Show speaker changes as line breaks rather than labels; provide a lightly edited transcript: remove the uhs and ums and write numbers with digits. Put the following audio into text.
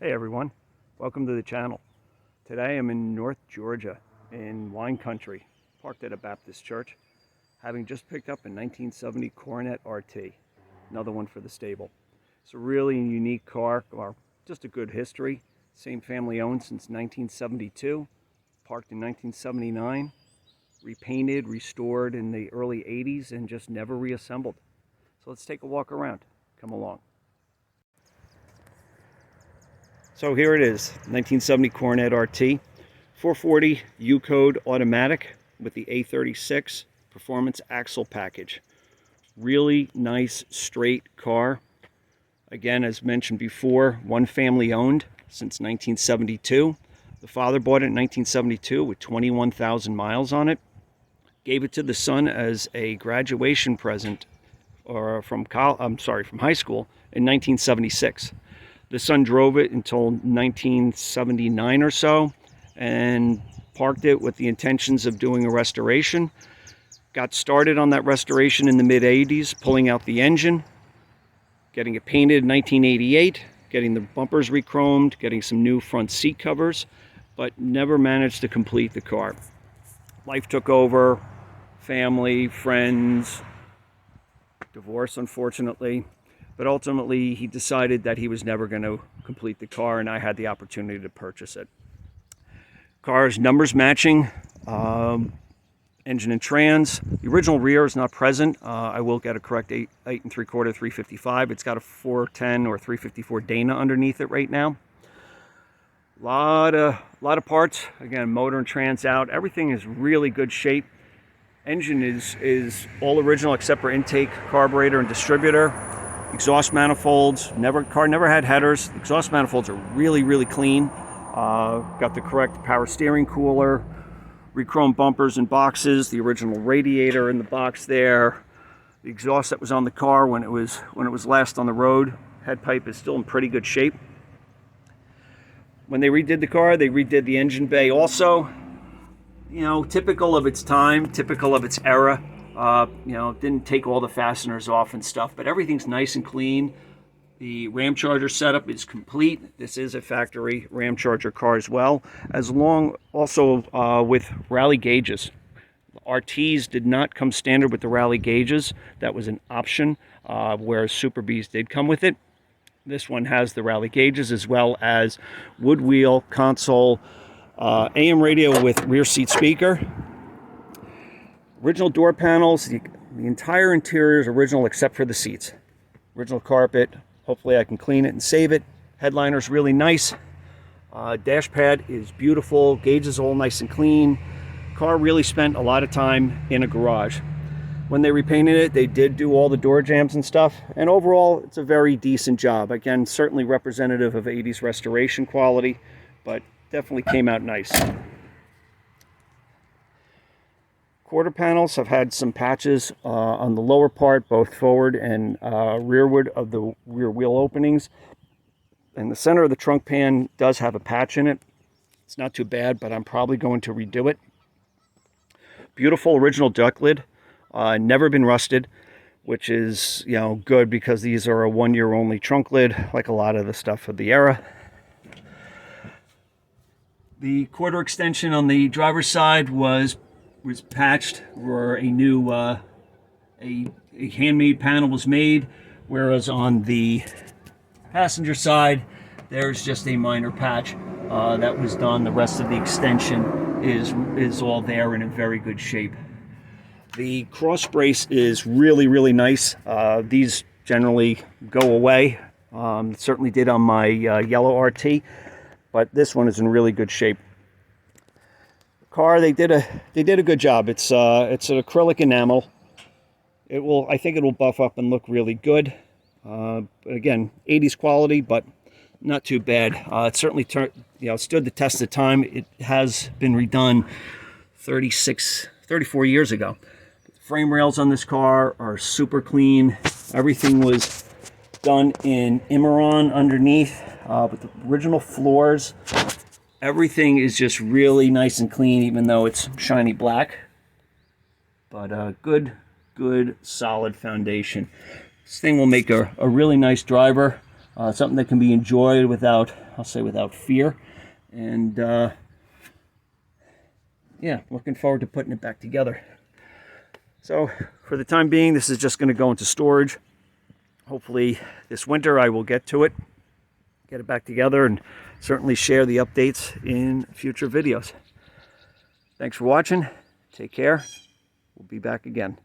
Hey everyone, welcome to the channel. Today I'm in North Georgia in wine country, parked at a Baptist church, having just picked up a 1970 Coronet RT, another one for the stable. It's a really unique car, or just a good history. Same family owned since 1972, parked in 1979, repainted, restored in the early 80s, and just never reassembled. So let's take a walk around. Come along. So here it is, 1970 Coronet RT, 440 U-Code automatic with the A36 performance axle package. Really nice straight car. Again, as mentioned before, one family owned since 1972. The father bought it in 1972 with 21,000 miles on it. Gave it to the son as a graduation present from high school in 1976. The son drove it until 1979 or so and parked it with the intentions of doing a restoration. Got started on that restoration in the mid-80s, pulling out the engine, getting it painted in 1988, getting the bumpers re-chromed, getting some new front seat covers, but never managed to complete the car. Life took over, family, friends, divorce unfortunately. But ultimately, he decided that he was never going to complete the car, and I had the opportunity to purchase it. Car's numbers matching, engine and trans. The original rear is not present. I will get a correct 8 3/4 355. It's got a 410 or 354 Dana underneath it right now. Lot of parts. Again, motor and trans out. Everything is really good shape. Engine is all original except for intake, carburetor, and distributor. Exhaust manifolds, car never had headers. Exhaust manifolds are really clean. Got the correct power steering cooler, re-chrome bumpers and boxes, the original radiator in the box there. The exhaust that was on the car when it was last on the road. Head pipe is still in pretty good shape. When they redid the car, they redid the engine bay also. You know, typical of its time, typical of its era. Didn't take all the fasteners off and stuff, but everything's nice and clean. The Ram Charger setup is complete. This is a factory Ram Charger car as well, also with rally gauges. RTs did not come standard with the rally gauges. That was an option, whereas Super Bs did come with it. This one has the rally gauges as well as wood wheel, console, AM radio with rear seat speaker. Original door panels, the entire interior is original except for the seats. Original carpet, hopefully I can clean it and save it. Headliner's really nice. Dash pad is beautiful, gauges all nice and clean. Car really spent a lot of time in a garage. When they repainted it, they did do all the door jambs and stuff, and overall it's a very decent job. Again, certainly representative of 80s restoration quality, but definitely came out nice. Quarter panels have had some patches on the lower part, both forward and rearward of the rear wheel openings. And the center of the trunk pan does have a patch in it. It's not too bad, but I'm probably going to redo it. Beautiful original duct lid, never been rusted, which is good because these are a 1-year only trunk lid, like a lot of the stuff of the era. The quarter extension on the driver's side was patched, where a new a handmade panel was made, whereas on the passenger side there's just a minor patch that was done. The rest of the extension is all there and in very good shape. The cross brace is really nice. These generally go away. Certainly did on my yellow RT, but this one is in really good shape. Car, they did a good job. It's an acrylic enamel. I think it will buff up and look really good. Again, 80s quality, but not too bad. It certainly stood the test of time. It has been redone 34 years ago. The frame rails on this car are super clean. Everything was done in Immeron underneath with the original floors. Everything is just really nice and clean, even though it's shiny black. But a good solid foundation. This thing will make a really nice driver. Something that can be enjoyed without, I'll say, without fear. And yeah, looking forward to putting it back together. So for the time being, this is just going to go into storage. Hopefully this winter I will get to it, get it back together, and certainly share the updates in future videos. Thanks for watching. Take care. We'll be back again.